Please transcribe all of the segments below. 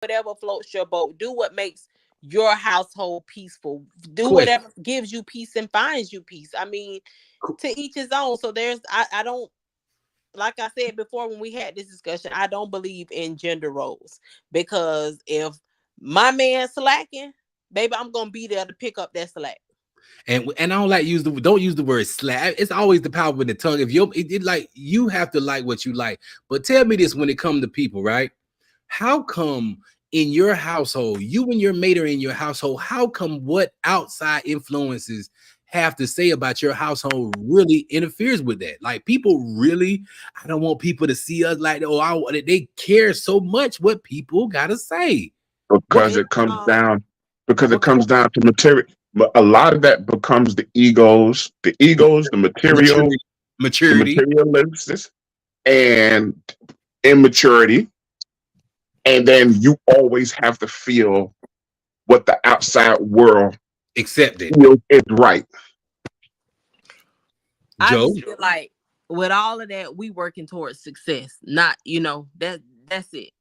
whatever floats your boat. Do what makes your household peaceful. Do Question. whatever gives you peace and finds you peace. I mean, to each his own. So I don't, like I said before when we had this discussion, I don't believe in gender roles, because if my man slacking, baby, I'm gonna be there to pick up that slack. And I don't like don't use the word slap. It's always the power with the tongue. If you like, you have to like what you like. But tell me this: when it comes to people, right? How come in your household, you and your mate are in your household? How come what outside influences have to say about your household really interferes with that? Like, people really, I don't want people to see us like, oh, they care so much what people gotta say. What? because It, it comes um, down because it What kind comes of down to material. But a lot of that becomes the maturity? Maturity. materialists, and immaturity, and then you always have to feel what the outside world Accept it, feels is right. I Joe. just feel like with all of that, we working towards success. Not, that's it.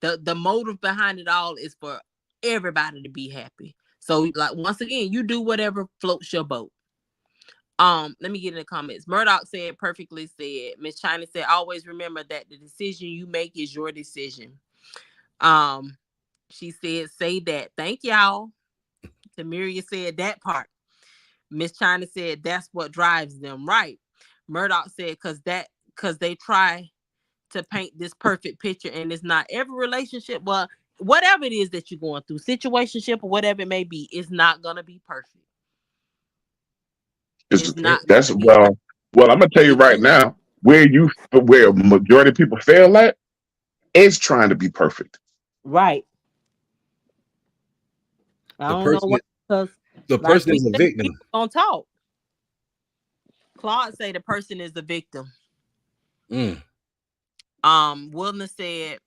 The motive behind it all is for everybody to be happy. So, like, once again, you do whatever floats your boat. Let me get in the comments. Murdoch said, perfectly said. Miss China said, always remember that the decision you make is your decision. Um, she said, say that. Thank y'all. Tamiria said that part. Miss China said that's what drives them, right? Murdoch said, because they try to paint this perfect picture, and it's not. Every relationship, well, whatever it is that you're going through, situationship or whatever it may be, it's not gonna be perfect. It's not That's gonna be perfect. well. I'm gonna tell you right now where majority of people fail at is trying to be perfect. Right. I The don't know person, why, because the like person we is a said, victim. people gonna talk. Claude say the person is the victim. Mm. Wilderness said,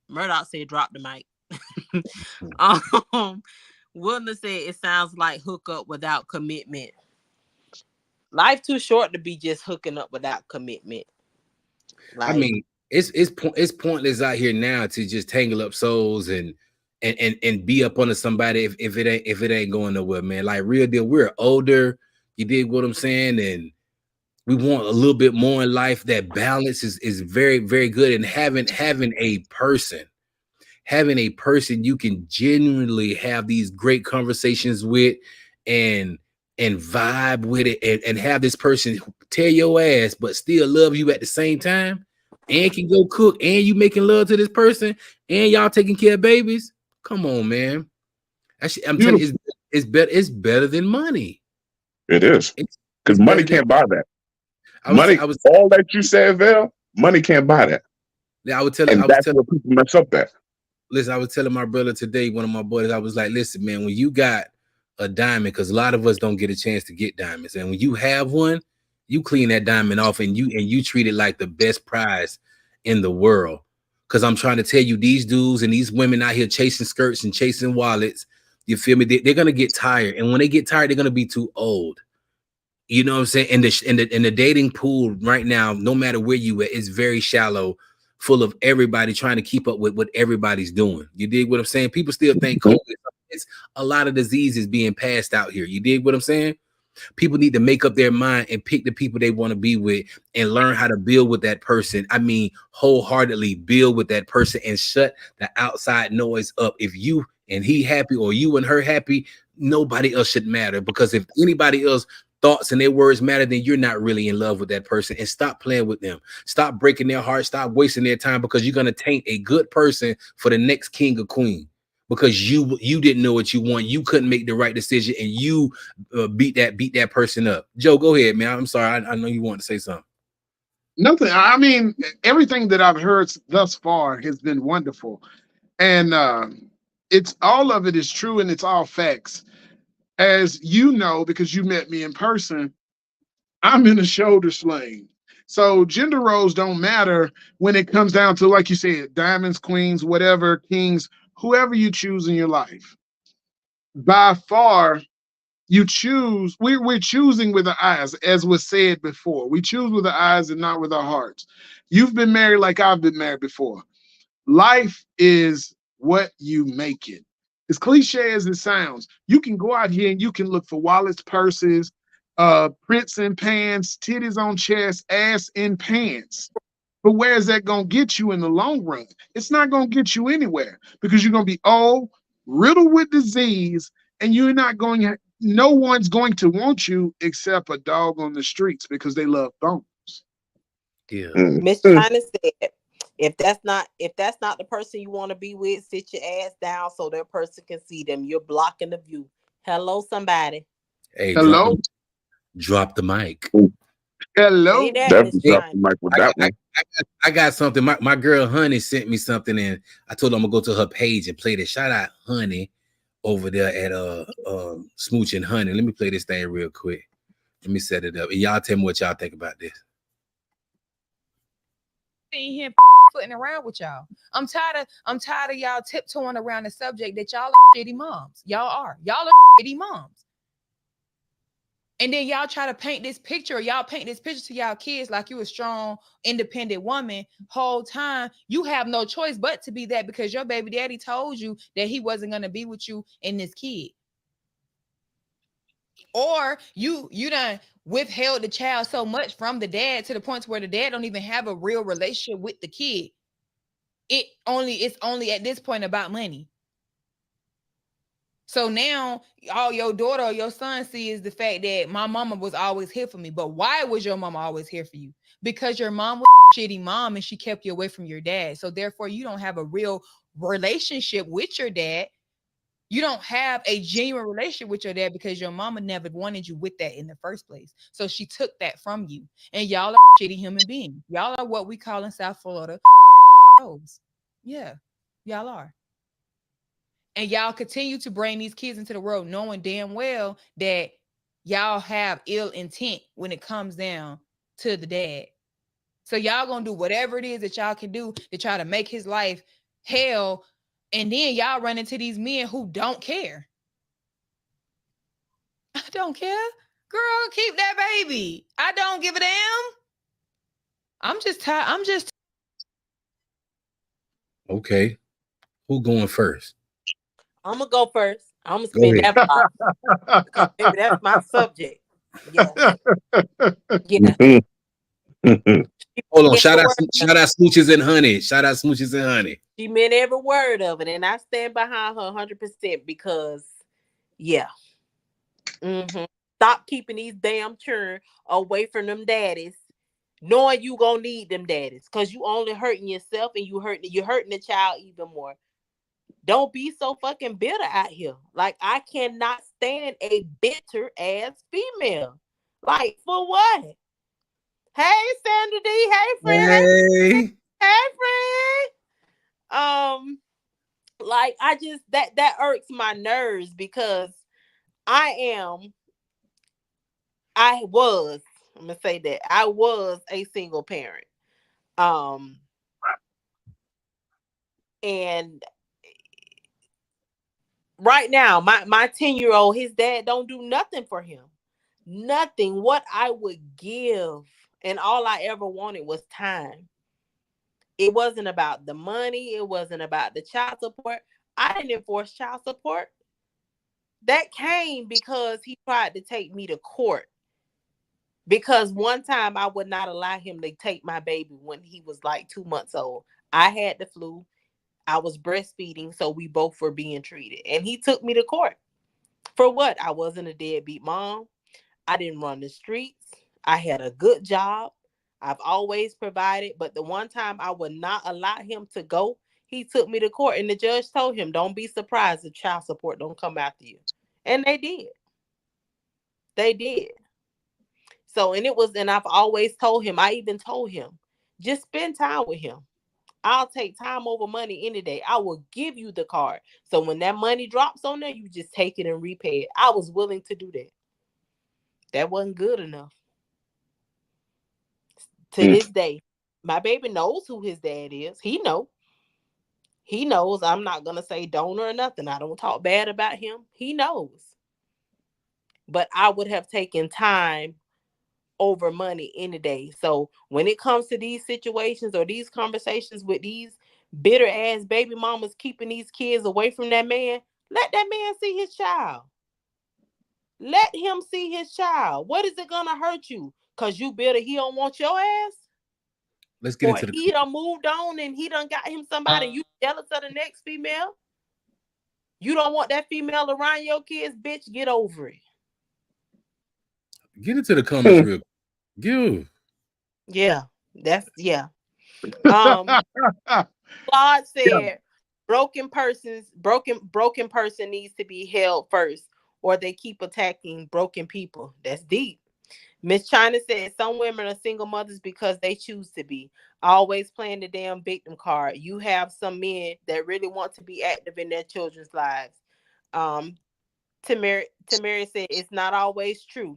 Murdoch said drop the mic. Mm. um Wilderness said it sounds like hook up without commitment. Life too short to be just hooking up without commitment. I Like, mean, it's pointless out here now to just tangle up souls and be up under somebody if it ain't going nowhere, man. Like, real deal, we're older. You dig what I'm saying? And we want a little bit more in life. That balance is very, very good. And having a person you can genuinely have these great conversations with, and vibe with it, and have this person tear your ass but still love you at the same time, and can go cook, and you making love to this person, and y'all taking care of babies. Come on, man. Actually, I'm telling you, Beautiful. it's better than money. It is, it's, because it's money better than can't buy that. I was Money, I was all that you said, Val, money can't buy that, I would and I was that's telling where people mess up at. listen, I was telling my brother today, one of my boys, I was like, listen, man, when you got a diamond, because a lot of us don't get a chance to get diamonds, and when you have one, you clean that diamond off, and you treat it like the best prize in the world. Because I'm trying to tell you, these dudes and these women out here chasing skirts and chasing wallets, you feel me? They're gonna get tired, and when they get tired, they're gonna be too old. You know what I'm saying? In the dating pool right now, no matter where you at, it's very shallow, full of everybody trying to keep up with what everybody's doing. You dig what I'm saying? People still think Mhm. COVID. It's a lot of diseases being passed out here. You dig what I'm saying? People need to make up their mind and pick the people they want to be with, and learn how to build with that person. I mean, wholeheartedly build with that person and shut the outside noise up. If you and he happy, or you and her happy, nobody else should matter. Because if anybody else thoughts and their words matter, then you're not really in love with that person. And stop playing with them. Stop breaking their heart. Stop wasting their time, because you're going to taint a good person for the next king or queen, because you didn't know what you want. You couldn't make the right decision, and you beat that person up. Joe, go ahead, man. I'm sorry. I know you want to say something. Nothing. I mean, everything that I've heard thus far has been wonderful, and it's all of it is true, and it's all facts. As you know, because you met me in person, I'm in a shoulder sling. So gender roles don't matter when it comes down to, like you said, diamonds, queens, whatever, kings, whoever you choose in your life. By far, you choose, we're choosing with our eyes, as was said before. We choose with our eyes and not with our hearts. You've been married like I've been married before. Life is what you make it. As cliche as it sounds, you can go out here and you can look for wallets, purses, prints in pants, titties on chest, ass in pants. But where is that going to get you in the long run? It's not going to get you anywhere because you're going to be old, riddled with disease, and you're not going to, no one's going to want you except a dog on the streets because they love bones. Yeah. Miss China said, if that's not the person you want to be with, sit your ass down so that person can see them. You're blocking the view. Hello, somebody. Hey, Hello? drop the mic. Hello? Say that, Miss Definitely drop China. the mic with that one. I got something. My girl Honey sent me something, and I told her I'm gonna go to her page and play this. Shout out Honey over there at Smooch and Honey. Let me play this thing real quick. Let me set it up. And y'all tell me what y'all think about this. Seeing him footing around with y'all. I'm tired of y'all tiptoeing around the subject that y'all are shitty moms. Y'all are shitty moms. And then y'all try to paint this picture. Y'all paint this picture to y'all kids like you a strong, independent woman. Whole time you have no choice but to be that because your baby daddy told you that he wasn't gonna be with you and this kid. Or you done withheld the child so much from the dad to the point where the dad don't even have a real relationship with the kid. It's only at this point about money. So now all your daughter or your son see is the fact that my mama was always here for me. But why was your mama always here for you? Because your mom was a shitty mom and she kept you away from your dad. So therefore you don't have a real relationship with your dad. You don't have a genuine relationship with your dad because your mama never wanted you with that in the first place. So she took that from you. And y'all are shitty human beings. Y'all are what we call in South Florida. Yeah, y'all are. And y'all continue to bring these kids into the world knowing damn well that y'all have ill intent when it comes down to the dad. So y'all gonna do whatever it is that y'all can do to try to make his life hell. And then y'all run into these men who don't care. I don't care. Girl, keep that baby. I don't give a damn. I'm just tired. Okay. Who going first? I'm gonna go first. I'm gonna Go spin ahead. that block because baby, that's my subject. Yeah. Yeah. Hold on. Every Shout out word of Smooches and Honey. Shout out Smooches and Honey. She meant every word of it, and I stand behind her 100% because, yeah. Stop keeping these damn children away from them daddies, knowing you gonna need them daddies, because you only hurting yourself and you're hurting the child even more. Don't be so fucking bitter out here. Like, I cannot stand a bitter ass female. Like, for what? Hey, Sandra D. Hey, friend. Hey. Hey, friend. Like, I just that irks my nerves because I was, I'm gonna say that I was a single parent. And right now, my 10-year-old, his dad don't do nothing for him. Nothing. What I would give, and all I ever wanted was time. It wasn't about the money. It wasn't about the child support. I didn't enforce child support. That came because he tried to take me to court. Because one time I would not allow him to take my baby when he was like 2 months old. I had the flu. I was breastfeeding, so we both were being treated. And he took me to court. For what? I wasn't a deadbeat mom. I didn't run the streets. I had a good job. I've always provided. But the one time I would not allow him to go, he took me to court. And the judge told him, don't be surprised if child support don't come after you. And they did. They did. So, and I've always told him, I even told him, just spend time with him. I'll take time over money any day. I will give you the card. So when that money drops on there, you just take it and repay it. I was willing to do that. That wasn't good enough. To this day, my baby knows who his dad is. He knows. I'm not going to say donor or nothing. I don't talk bad about him. He knows. But I would have taken time over money any day. So when it comes to these situations or these conversations with these bitter ass baby mamas keeping these kids away from that man. Let that man see his child. Let him see his child. What is it gonna hurt you? Cause you bitter he don't want your ass? Let's get Or into the he done moved on and he done got him somebody, you jealous of the next female? You don't want that female around your kids, bitch, get over it. Get into the comments real quick. Give. Yeah, that's yeah. Claude said broken person needs to be held first, or they keep attacking broken people. That's deep. Miss China said some women are single mothers because they choose to be, always playing the damn victim card. You have some men that really want to be active in their children's lives. Tamara said it's not always true.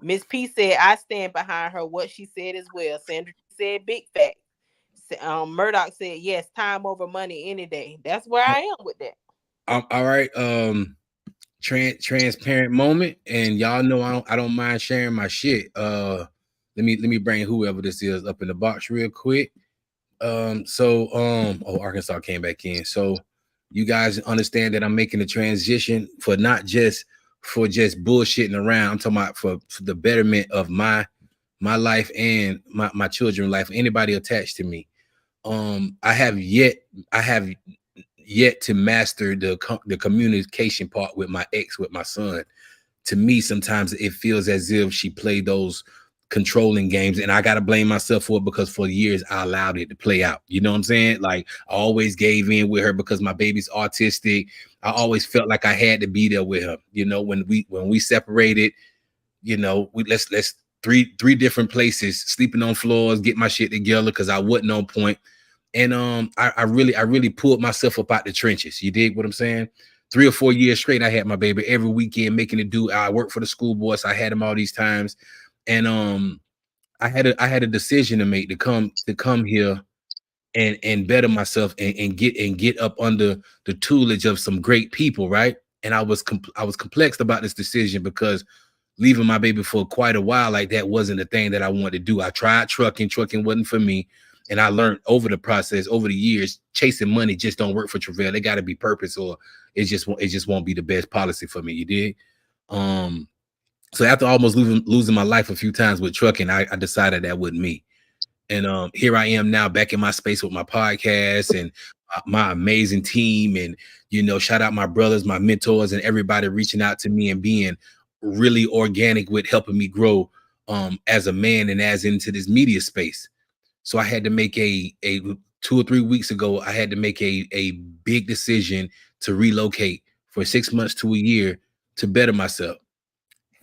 Miss P said I stand behind her what she said as well. Sandra said big fact. Murdoch said yes, time over money any day. That's where I am with that. All right. Transparent moment, and y'all know I don't mind sharing my shit. Let me bring whoever this is up in the box real quick. Arkansas came back in. So you guys understand that I'm making a transition for not just bullshitting around. I'm talking about for the betterment of my life and my children's life, anybody attached to me. I have yet to master the communication part with my ex, with my son. To me, sometimes it feels as if she played those controlling games, and I gotta blame myself for it because for years I allowed it to play out. You know what I'm saying? Like I always gave in with her because my baby's autistic. I always felt like I had to be there with her. You know, when we separated, you know, let's three different places, sleeping on floors, get my shit together because I wasn't on point. And I really pulled myself up out the trenches. You dig what I'm saying? 3 or 4 years straight, I had my baby every weekend, making it do. I worked for the school board, so I had him all these times. And I had a decision to make to come here and better myself and get up under the tutelage of some great people, right? And I was complexed about this decision because leaving my baby for quite a while like that wasn't the thing that I wanted to do. I tried trucking wasn't for me. And I learned over the process, over the years, chasing money just don't work for Travail. They got to be purpose, or it just won't be the best policy for me. You did. So after almost losing my life a few times with trucking, I decided that wasn't me. And here I am now back in my space with my podcast and my amazing team. And, you know, shout out my brothers, my mentors, and everybody reaching out to me and being really organic with helping me grow as a man and as into this media space. So I had to make a 2 or 3 weeks ago, I had to make a big decision to relocate for 6 months to a year to better myself.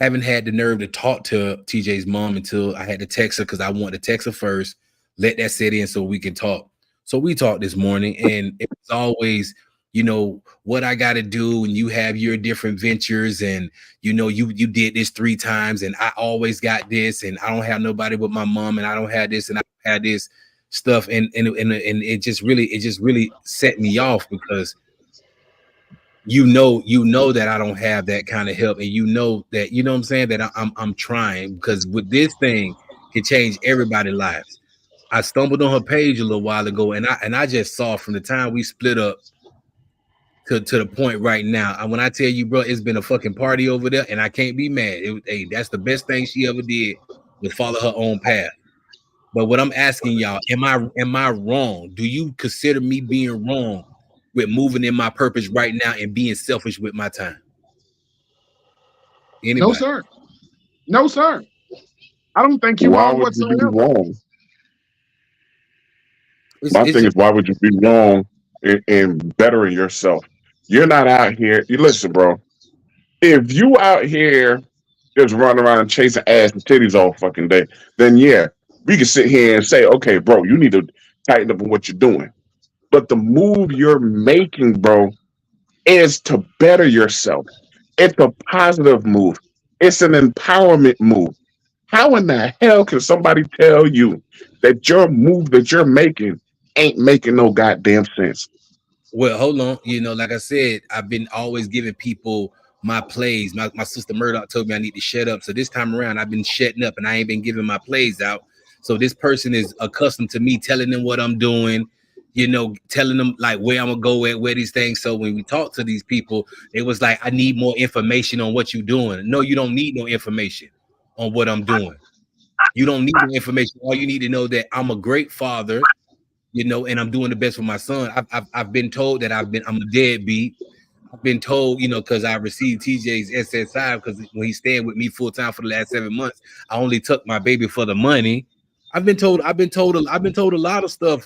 Haven't had the nerve to talk to TJ's mom until I had to text her because I wanted to text her first, let that sit in so we can talk. So we talked this morning, and it was always, you know, what I got to do, and you have your different ventures, and you know, you did this 3 times, and I always got this, and I don't have nobody but my mom, and I don't have this, and I had this stuff, and it just really set me off because you know that I don't have that kind of help, and you know that, you know what I'm saying, that I'm trying, because with this thing can change everybody's lives. I stumbled on her page a little while ago, and I just saw from the time we split up to the point right now. And when I tell you, bro, it's been a fucking party over there, and I can't be mad. Hey, that's the best thing she ever did, was follow her own path. But what I'm asking y'all, am I wrong? Do you consider me being wrong with moving in my purpose right now and being selfish with my time? Anybody? No, sir. No, sir. I don't think you're Why wrong would you be whatsoever. wrong? My thing is, why would you be wrong in bettering yourself? You're not out here. You listen, bro. If you out here just running around and chasing ass and titties all fucking day, then yeah, we can sit here and say, okay, bro, you need to tighten up on what you're doing. But the move you're making, bro, is to better yourself. It's a positive move. It's an empowerment move. How in the hell can somebody tell you that your move that you're making ain't making no goddamn sense? Well, hold on. You know, like I said, I've been always giving people my plays. My sister Murdoch told me I need to shut up. So this time around, I've been shutting up and I ain't been giving my plays out. So this person is accustomed to me telling them what I'm doing, you know, telling them like where I'm gonna go at, where these things. So when we talk to these people, it was like, I need more information on what you're doing. No, you don't need no information on what I'm doing. You don't need no information. All you need to know that I'm a great father, you know, and I'm doing the best for my son. I've been told that I'm a deadbeat. I've been told, you know, because I received TJ's SSI because when he stayed with me full time for the last 7 months, I only took my baby for the money. I've been told a lot of stuff.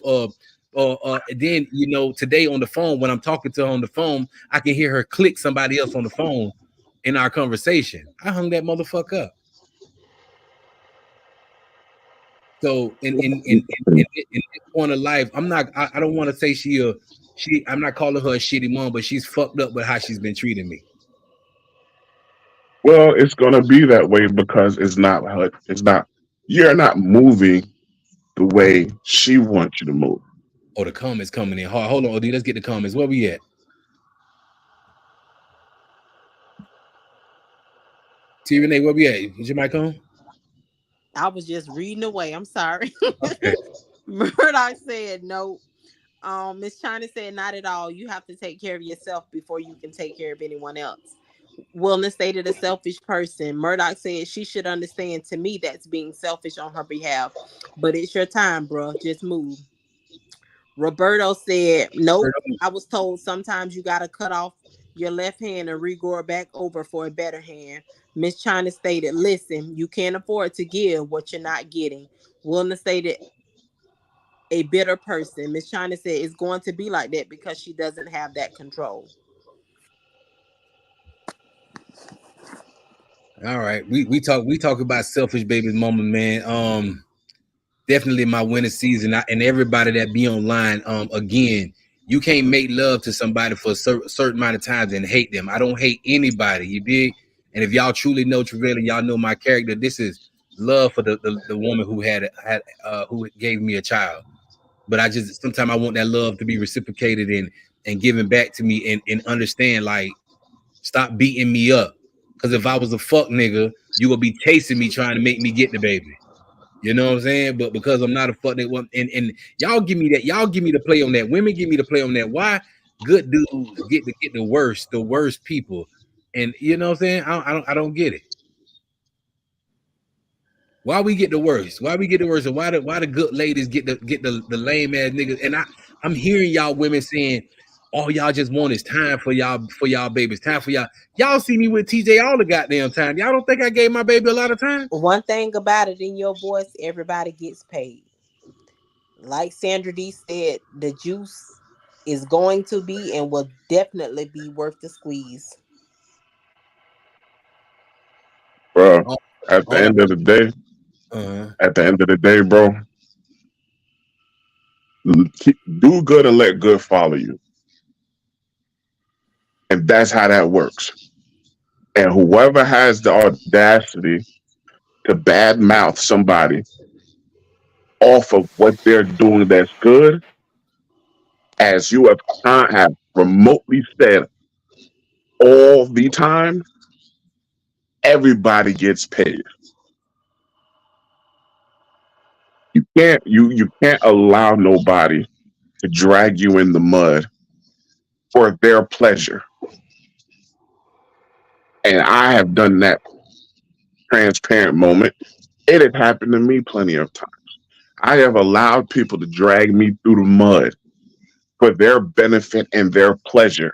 Then, you know, today on the phone, when I'm talking to her on the phone, I can hear her click somebody else on the phone in our conversation. I hung that motherfucker up. So in this point of life, I don't want to say I'm not calling her a shitty mom, but she's fucked up with how she's been treating me. Well, it's gonna be that way because you're not moving the way she wants you to move. Oh, the comments coming in hard. Hold on, OD, let's get the comments. Where we at? T Renee, where we at? Is your mic on? I was just reading away. I'm sorry. Okay. Murdoch said no. Miss China said not at all. You have to take care of yourself before you can take care of anyone else. Wellness stated a selfish person. Murdoch said she should understand. To me, that's being selfish on her behalf. But it's your time, bro. Just move. Roberto said, nope. I was told sometimes you gotta cut off your left hand and regrow it back over for a better hand. Miss China stated, listen, you can't afford to give what you're not getting. Wellness stated, a bitter person. Miss China said it's going to be like that because she doesn't have that control. All right. We talk about selfish baby mama, man. Definitely my winter season. And everybody that be online, again, you can't make love to somebody for a certain amount of times and hate them. I don't hate anybody, you dig? And if y'all truly know Travella, y'all know my character. This is love for the woman who who gave me a child. But I just sometimes I want that love to be reciprocated and given back to me and understand, like, stop beating me up. Because if I was a fuck nigga, you would be chasing me trying to make me get the baby. You know what I'm saying? But because I'm not a fuck nigga, and y'all give me that, y'all give me the play on that. Women give me the play on that. Why good dudes get the worst people? And you know what I'm saying? I don't get it. Why we get the worst? Why we get the worst? And why the good ladies get the lame ass niggas? And I'm hearing y'all women saying, all y'all just want is time for y'all babies, time for y'all. Y'all see me with TJ all the goddamn time. Y'all don't think I gave my baby a lot of time? One thing about it, in your voice, everybody gets paid. Like Sandra D said, the juice is going to be and will definitely be worth the squeeze. Bro, at the end of the day, bro, do good and let good follow you. And that's how that works. And whoever has the audacity to badmouth somebody off of what they're doing that's good, as you have remotely said all the time, everybody gets paid. You can't allow nobody to drag you in the mud for their pleasure. And I have done that transparent moment. It had happened to me plenty of times. I have allowed people to drag me through the mud for their benefit and their pleasure.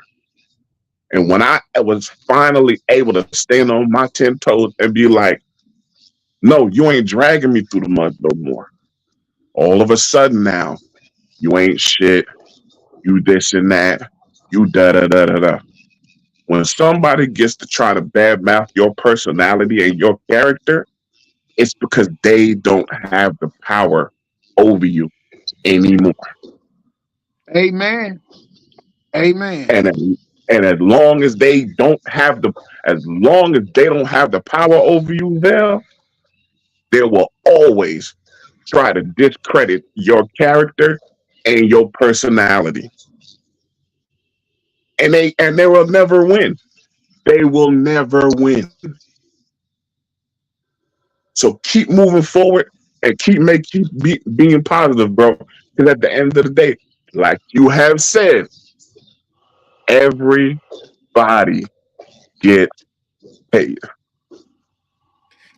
And when I was finally able to stand on my 10 toes and be like, no, you ain't dragging me through the mud no more. All of a sudden now, you ain't shit. You this and that. You da-da-da-da-da. When somebody gets to try to badmouth your personality and your character, it's because they don't have the power over you anymore. Amen. Amen. And as long as they don't have the power over you, they will always try to discredit your character and your personality. And they will never win. They will never win. So keep moving forward and keep being positive, bro. Because at the end of the day, like you have said, everybody gets paid.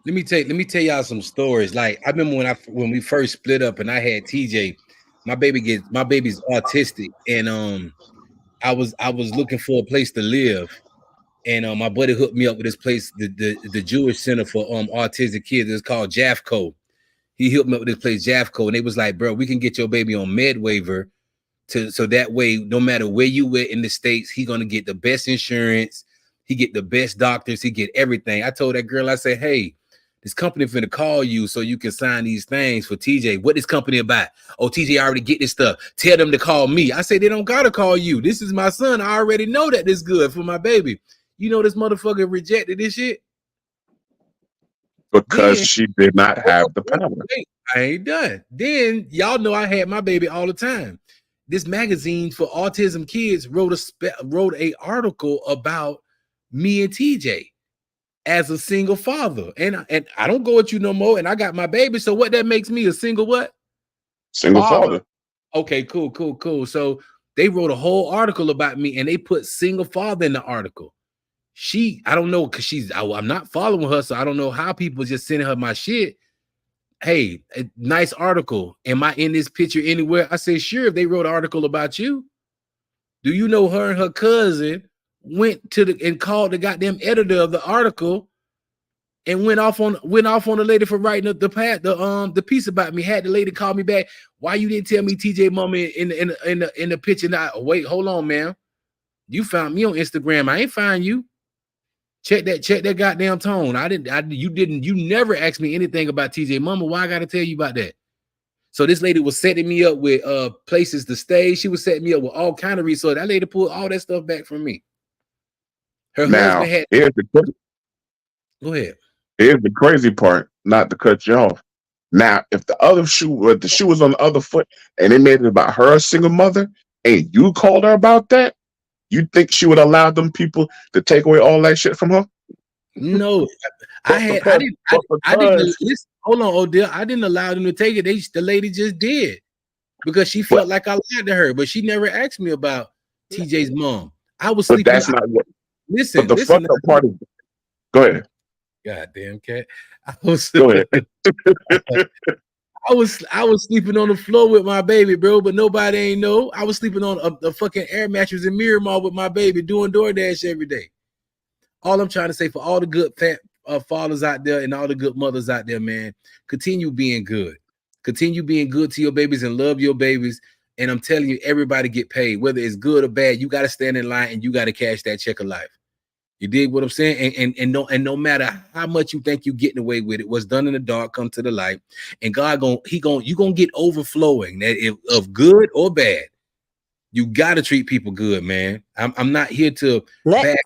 Let me tell y'all some stories. Like I remember when we first split up and I had TJ, my baby's autistic, and I was looking for a place to live, and my buddy hooked me up with this place, the Jewish Center for Autistic Kids. It's called JAFCO. He hooked me up with this place, JAFCO, and they was like, bro, we can get your baby on med waiver so that way, no matter where you were in the States, he gonna get the best insurance, he get the best doctors, he get everything. I told that girl, I said, hey, this company finna call you so you can sign these things for TJ. What this company about? Oh, TJ already get this stuff. Tell them to call me. I say they don't gotta call you. This is my son. I already know that this good for my baby. You know this motherfucker rejected this shit Because then. she did not have the power. Wait, I ain't done. Then y'all know I had my baby all the time. This magazine for autism kids wrote a article about me and TJ as a single father, and I don't go with you no more, and I got my baby. So what that makes me a single what? Single father. Okay, cool. So they wrote a whole article about me, and they put single father in the article. I don't know, because I'm not following her, so I don't know how people just sending her my shit. Hey, a nice article. Am I in this picture anywhere? I say, sure, if they wrote an article about you. Do you know her and her cousin went and called the goddamn editor of the article and went off on the lady for writing the piece about me? Had the lady call me back. Why you didn't tell me TJ mama in the picture? Now, wait, hold on, man. You found me on Instagram. I ain't find you. Check that goddamn tone. You never asked me anything about TJ mama. Why I gotta tell you about that? So this lady was setting me up with places to stay. She was setting me up with all kind of resources. That lady pulled all that stuff back from me. Her Now, husband had. Go ahead. Here's the crazy part, not to cut you off. Now, if the shoe was on the other foot and they made it about her single mother, and you called her about that, you think she would allow them people to take away all that shit from her? No, I didn't listen. Hold on, Odell. I didn't allow them to take it. The lady just did because she felt like I lied to her, but she never asked me about TJ's mom. I was sleeping. But that's not what. Listen. But the fucked up part is. Go ahead. Goddamn cat. Go ahead. I was sleeping on the floor with my baby, bro, but nobody ain't know. I was sleeping on a fucking air mattress in Miramar with my baby, doing DoorDash every day. All I'm trying to say for all the good fathers out there and all the good mothers out there, man, continue being good. Continue being good to your babies and love your babies. And I'm telling you, everybody get paid, whether it's good or bad. You got to stand in line and you got to cash that check of life. You dig what I'm saying? And no matter how much you think you're getting away with it, what's done in the dark come to the light. And God you gonna get overflowing that of good or bad. You got to treat people good, man. I'm not here to Let's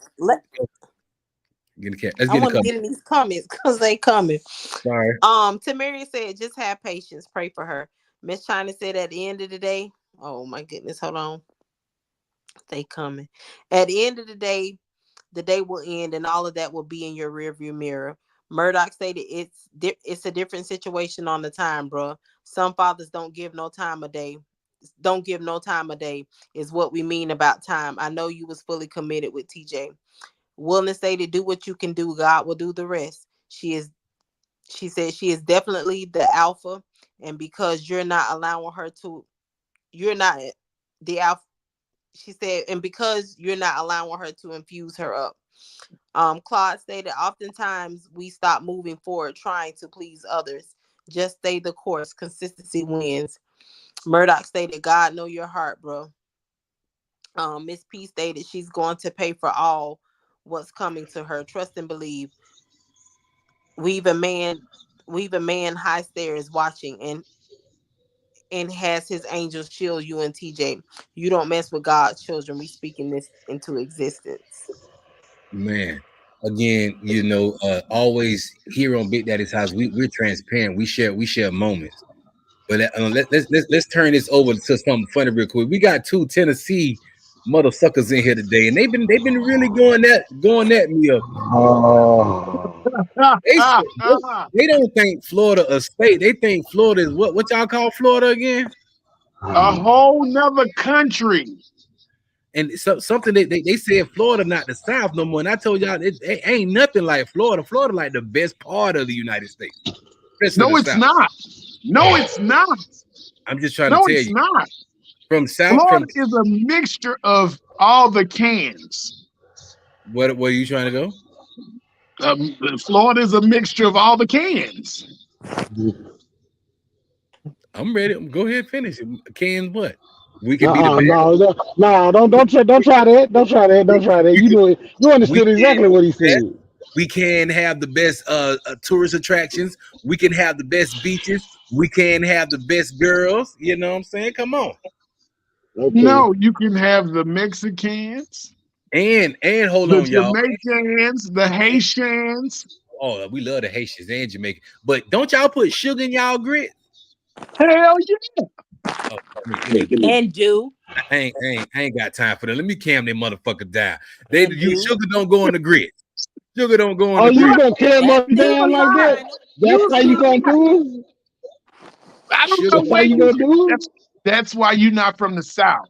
get a cat. I want to get in these comments because they coming. Sorry. Tamaria said, just have patience. Pray for her. Miss China said at the end of the day, oh my goodness, hold on. They coming. At the end of the day will end and all of that will be in your rearview mirror. Murdoch stated it's a different situation on the time, bro. Some fathers don't give no time a day. Don't give no time a day is what we mean about time. I know you was fully committed with TJ. Wellness stated, do what you can do. God will do the rest. She said she is definitely the alpha. And because you're not allowing her to, you're not the alpha. She said, and because you're not allowing her to infuse her up. Claude stated, oftentimes we stop moving forward trying to please others. Just stay the course. Consistency wins. Murdoch stated, God know your heart, bro. Miss P stated she's going to pay for all what's coming to her. Trust and believe. We've a man high stairs watching and has his angels shield you and TJ. You don't mess with God's children. We speaking this into existence. Man, again, always here on Big Daddy's House, we're transparent. We share moments. But let's turn this over to something funny real quick. We got two Tennessee mother suckers in here today, and they've been really going at me up. They don't think Florida a state. They think Florida is what y'all call Florida again? A whole nother country. And so something they said Florida not the South no more. And I told y'all it ain't nothing like Florida. Florida like the best part of the United States. No, it's not. No, it's not. I'm just trying to No, tell it's you. not. From South, Florida is a mixture of all the cans. where are you trying to go? Florida is a mixture of all the cans. I'm ready. Go ahead, finish it. Cans what? We can be the best. No, don't try that. Don't try that. You know, you understood exactly what he said. We can have the best tourist attractions. We can have the best beaches. We can have the best girls. You know what I'm saying? Come on. Okay. No, you can have the Mexicans, And hold the on, y'all. Jamaicans, the Haitians. Oh, we love the Haitians and Jamaica. But don't y'all put sugar in y'all grits? Hell yeah. Oh, And do. I ain't got time for that. Let me calm that motherfucker down. Sugar don't go in the grits. Sugar don't go in the you grits. gonna calm us down like that? That's how you gonna do it? I don't Sugar. know That's why how you gonna do it? That's why you're not from the South.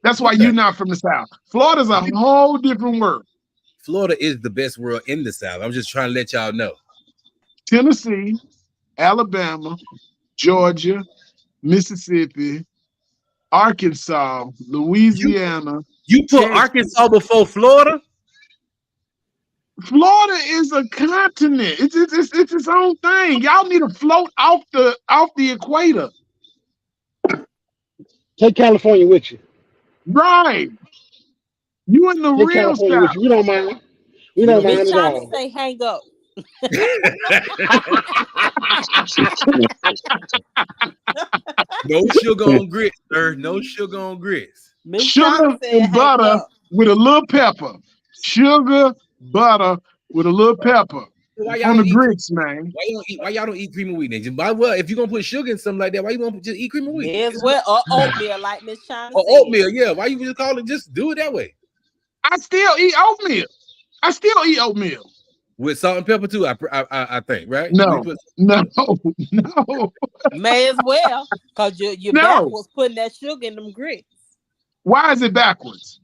That's why you're not from the South. Florida's a whole different world. Florida is the best world in the South. I'm just trying to let y'all know. Tennessee, Alabama, Georgia, Mississippi, Arkansas, Louisiana. You put Texas. Arkansas before Florida? Florida is a continent. It's its own thing. Y'all need to float off the equator. Take California with you. Right. You in the Take real California with South. you. We don't mind. We don't mind Miss at Shawnee all. say hang up. No sugar on grits, sir. No sugar on grits. Miss Sugar Shawnee said and hang butter up. with a little pepper. Sugar, butter with a little pepper. Why y'all On the don't eat? grits, man. Why y'all don't eat cream of wheat? Then? Well, if you're gonna put sugar in something like that, why you gonna just eat cream of wheat? May as well. Or oatmeal, like Miss Shawnee Or said. oatmeal, yeah. Why you just call it? Just do it that way. I still eat oatmeal. I still eat oatmeal. With salt and pepper too. I think, right? No, no. May as well, because you're No. backwards putting that sugar in them grits. Why is it backwards?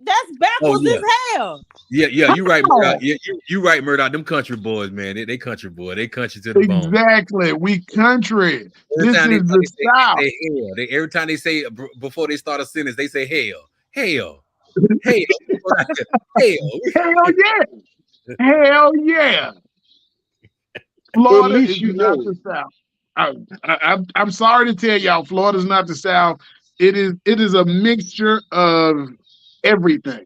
That's backwards yeah. as hell. Yeah, you're right, How? Murdoch. You right, Murdoch. Them country boys, man. They country boy. They country to the bone. Exactly. We country. Every This time is the they South. say hell. Every time they say before they start a sentence, they say hell. Hell. Hell yeah. Hell yeah. Florida is not the South. I'm sorry to tell y'all, Florida's not the South. It is a mixture of everything.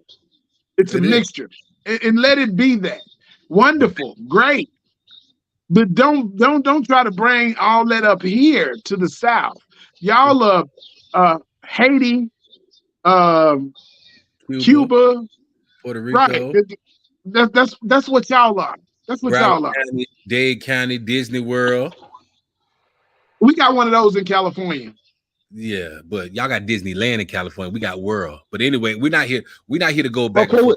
It's a mixture. And let it be that. Wonderful, great. But don't try to bring all that up here to the South. Y'all are Haiti, Cuba, Puerto Rico. Right. That's what y'all are. That's what y'all are. Dade County, Disney World. We got one of those in California. Yeah, but y'all got Disneyland in California. We got World. But anyway, we're not here to go back. Okay,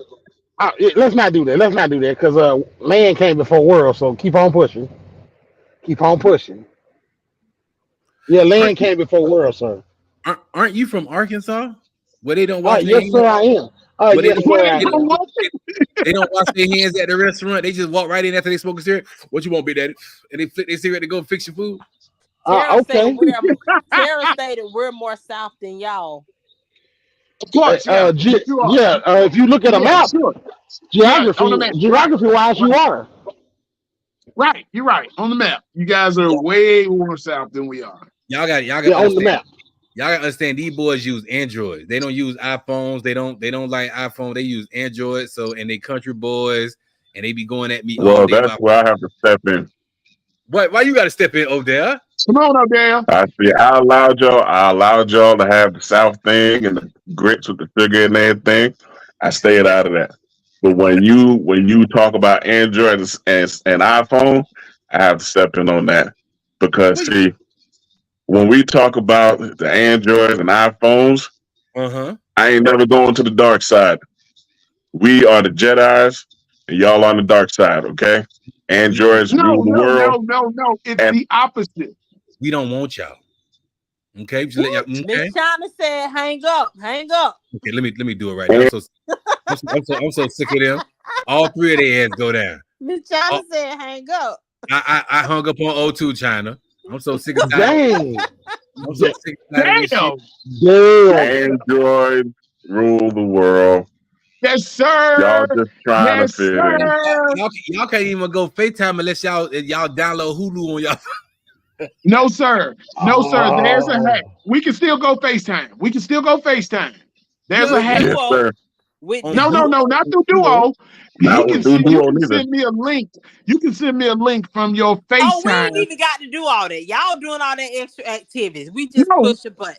let's not do that. Let's not do that because land came before world. So keep on pushing. Keep on pushing. Yeah, land came before world, sir. Aren't you from Arkansas? Where they don't wash their yes, hands? sir, I am. Yes, sir, I am. They don't wash their hands at the restaurant. They just walk right in after they smoke a cigarette. What you want, Big Daddy? And they flick their cigarette to go fix your food. Okay. Tara stated we're more South than y'all. Of course, if you look at a map, geography-wise, you are. Right, you're right. On the map, you guys are way more South than we are. Y'all got on the map. Y'all gotta understand these boys use Android. They don't use iPhones. They don't like iPhone. They use Android. So and they country boys and they be going at me. Well, that's where I have to step in. Why you gotta step in, Odell? Come on, Odell. I see. I allowed y'all to have the South thing and the grits with the sugar and everything. I stayed out of that. But when you talk about Android and iPhone, I have to step in on that because see, when we talk about the Androids and iPhones, I ain't never going to the dark side. We are the Jedis, and y'all on the dark side. Okay, Androids rule the world. No. It's the opposite. We don't want y'all. Okay, just let y'all, okay. Miss China said, "Hang up, hang up." Okay, let me do it right now. I'm so sick of them. All three of their heads go down. Miss China Oh. said, "Hang up." I hung up on O2 China. I'm so sick of that. Dang. I'm so sick of that. Damn. Damn. Android rule the world. Yes, sir. Y'all just trying Yes, to fit in. sir. Y'all can't even go FaceTime unless y'all download Hulu on y'all. No, sir. No, sir. There's a Oh. hack. We can still go FaceTime. We can still go FaceTime. There's No, a hack. Yes, sir. With On No, not through Duo. Not with Duo You can neither. send me a link. You can send me a link from your Oh, we ain't FaceTime. even got to do all that. Y'all doing all that extra activities. We just No. push a button.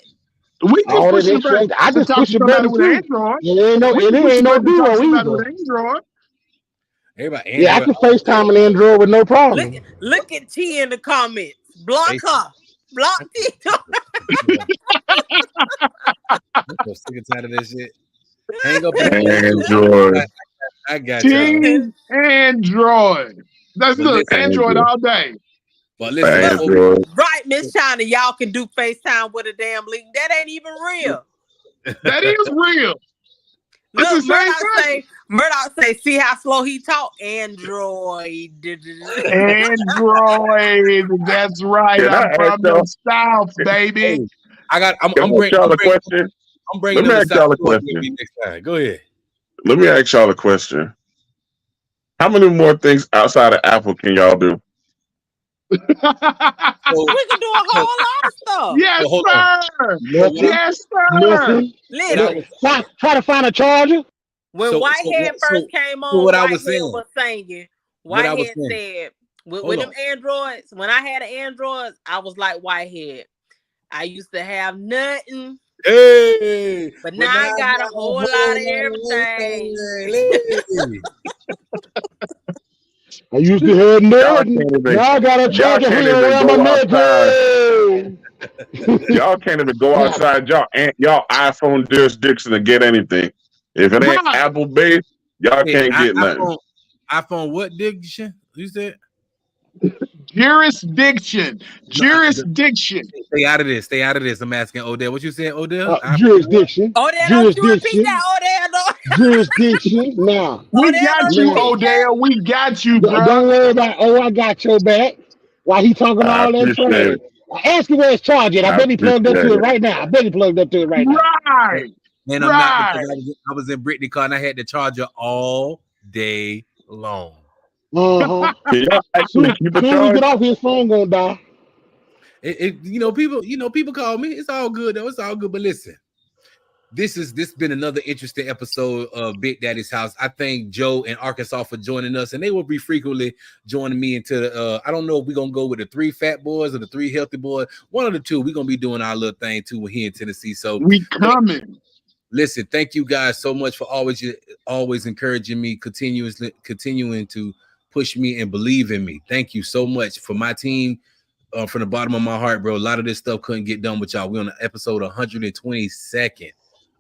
We just All push that the extra. button I to just talk push to your somebody button with too. Android. It ain't no, We it can push ain't the no button to talk to Duo somebody either. with Android. Everybody, Yeah, I Android. can FaceTime an Android with no problem. Look at T in the comments. Block Face- her. Block T. I'm so sick and tired of this shit. Hang up on Android. I got y'all. Team Android. Let's But look. listen, Android all day. But listen, Android. Right, Miss China, y'all can do FaceTime with a damn link. That ain't even real. That is real. It's Look, the same thing. Murdoch say, see how slow he talk? Android. Android. That's right. Can I I'm from ask y'all- the South, baby. I'm Can I ask y'all a question? I'm bringing Let me them ask to y'all South a Florida question. with me next time. Go ahead. Let me ask y'all a question. How many more things outside of Apple can y'all do? So, We can do a whole lot of stuff. Yes, hold on. sir. Nothing. Yes, sir. Nothing. Listen, Try to find a charger. when So- Whitehead so- first came so on, what I was Whitehead saying- was singing. what I was Whitehead saying- said, with Hold them on. Androids, when I had an Android, I was like Whitehead. I used to have nothing, Hey, but now I got a whole lot of everything. I used to have Y'all nothing. can't even- Now I got a charger can't hanging even around go my neck. Y'all can't even go outside y'all iPhone jurisdiction to get anything. If it ain't Right. Apple based, y'all can't get nothing. iPhone what diction? You said? Jurisdiction. Jurisdiction. Stay out of this. Stay out of this. I'm asking Odell. What you said, Odell? Jurisdiction. Odell, don't you repeat that, Odell. Jurisdiction. Now, We Odell, got don't you, repeat that. Odell. We got you, bro. don't worry about. Oh, I got your back. Why he talking I all that appreciate trash? it. Ask him where his charger is. I I bet he plugged up to appreciate it it. right now. I bet he plugged up to it right now. Right. And I'm not because Right. I was in Brittany car and I had the charger all day long. Uh-huh. Can y'all actually keep a Soon we charge? get off, his phone gonna die. People call me. It's all good though. It's all good. But listen, this been another interesting episode of Big Daddy's House. I thank Joe and Arkansas for joining us, and they will be frequently joining me into the. I don't know if we're gonna go with the 3 fat boys or the 3 healthy boys. One of the two. We're gonna be doing our little thing too here in Tennessee. So We coming. listen, thank you guys so much for always encouraging me, continuing to push me and believe in me. Thank you so much for my team. From the bottom of my heart, bro. A lot of this stuff couldn't get done with y'all. We're on episode 122nd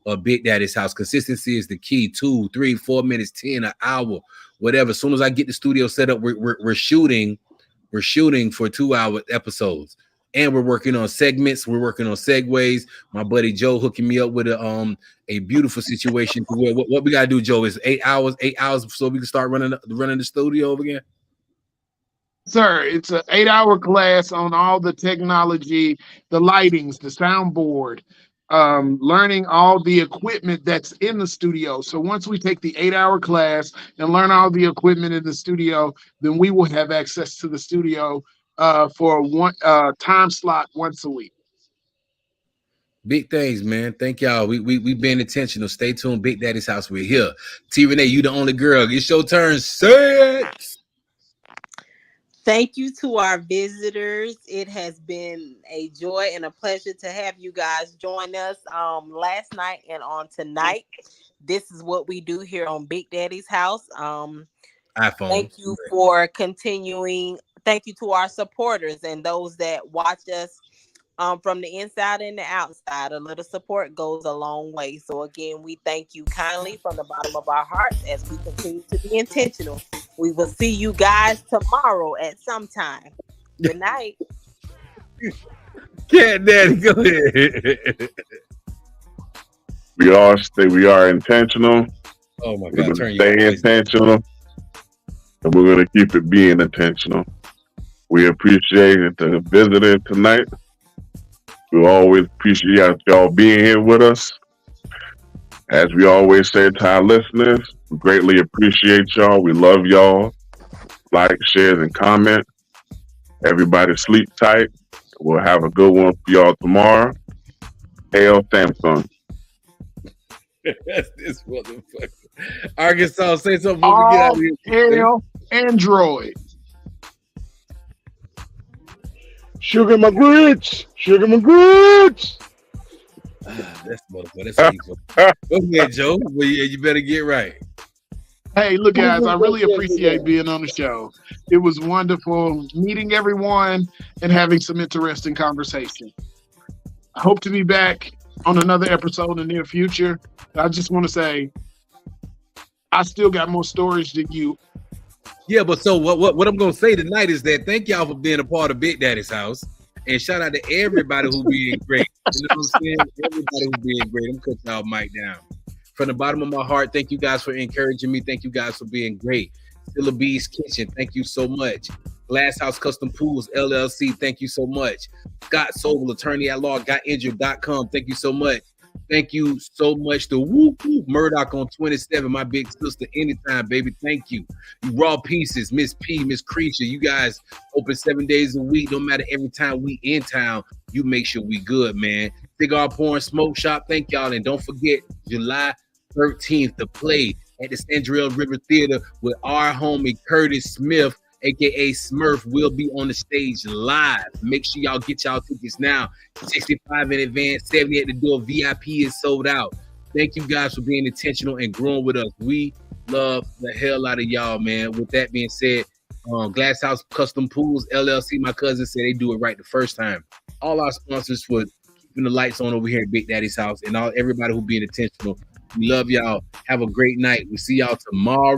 of Big Daddy's House. Consistency is the key. 2, 3, 4 minutes, 10, an hour, whatever. As soon as I get the studio set up, we're shooting for 2-hour episodes. And we're working on segments. We're working on segues. My buddy Joe hooking me up with a beautiful situation to where what we gotta do, Joe, is 8 hours, so we can start running the studio over again. Sir, it's an 8-hour class on all the technology, the lightings, the soundboard, learning all the equipment that's in the studio. So once we take the 8-hour class and learn all the equipment in the studio, then we will have access to the studio for one time slot once a week. Big things, man. Thank y'all. We been intentional. Stay tuned. Big Daddy's House. We're here. T Renee, you the only girl. It's your turn. Say it. Thank you to our visitors. It has been a joy and a pleasure to have you guys join us last night and on tonight. This is what we do here on Big Daddy's House. iPhone. Thank you for continuing. Thank you to our supporters and those that watch us from the inside and the outside. A little support goes a long way. So again, we thank you kindly from the bottom of our hearts as we continue to be intentional. We will see you guys tomorrow at some time. Good night. Cat Daddy, go ahead. We are intentional. Oh my We're God, gonna turn stay your intentional, and we're gonna keep it being intentional. We appreciate the visitor tonight. We always appreciate y'all being here with us. As we always say to our listeners, we greatly appreciate y'all. We love y'all. Like, share, and comment. Everybody sleep tight. We'll have a good one for y'all tomorrow. Hail Samsung. That's this motherfucker. Arkansas, say something before we get out All of here. hail Android. Sugar my grits. Sugar my grits. That's motherfucker. That's how you go. Go ahead, Joe. But yeah, you better get right. Hey, look, guys, I really appreciate being on the show. It was wonderful meeting everyone and having some interesting conversation. I hope to be back on another episode in the near future. I just want to say, I still got more stories than you. Yeah, but so what I'm gonna say tonight is that thank y'all for being a part of Big Daddy's house. And shout out to everybody who being great. You know what I'm saying? Everybody who being great. I'm cutting y'all mic down. From the bottom of my heart, thank you guys for encouraging me. Thank you guys for being great. Stilla B's Kitchen, thank you so much. Glass House Custom Pools, LLC, thank you so much. Scott Sobel, attorney at law, gotinjured.com, thank you so much. Thank you so much to Whoop Whoop Murdoch on 27, my big sister, anytime, baby. Thank you. You Raw Pieces, Miss P, Miss Creature, you guys open 7 days a week. No matter every time we in town, you make sure we good, man. Cigar Porn Smoke Shop, thank y'all. And don't forget, July 13th, to play at the Sandrell River Theater with our homie Curtis Smith, aka Smurf, will be on the stage live. Make sure y'all get y'all tickets now. 65 in advance, 70 at the door. VIP is sold out. Thank you guys for being intentional and growing with us. We love the hell out of y'all, man. With that being said, Glass House Custom Pools LLC, my cousin said they do it right the first time. All our sponsors for keeping the lights on over here at Big Daddy's house, and everybody who being intentional. We love y'all. Have a great night. We'll see y'all tomorrow.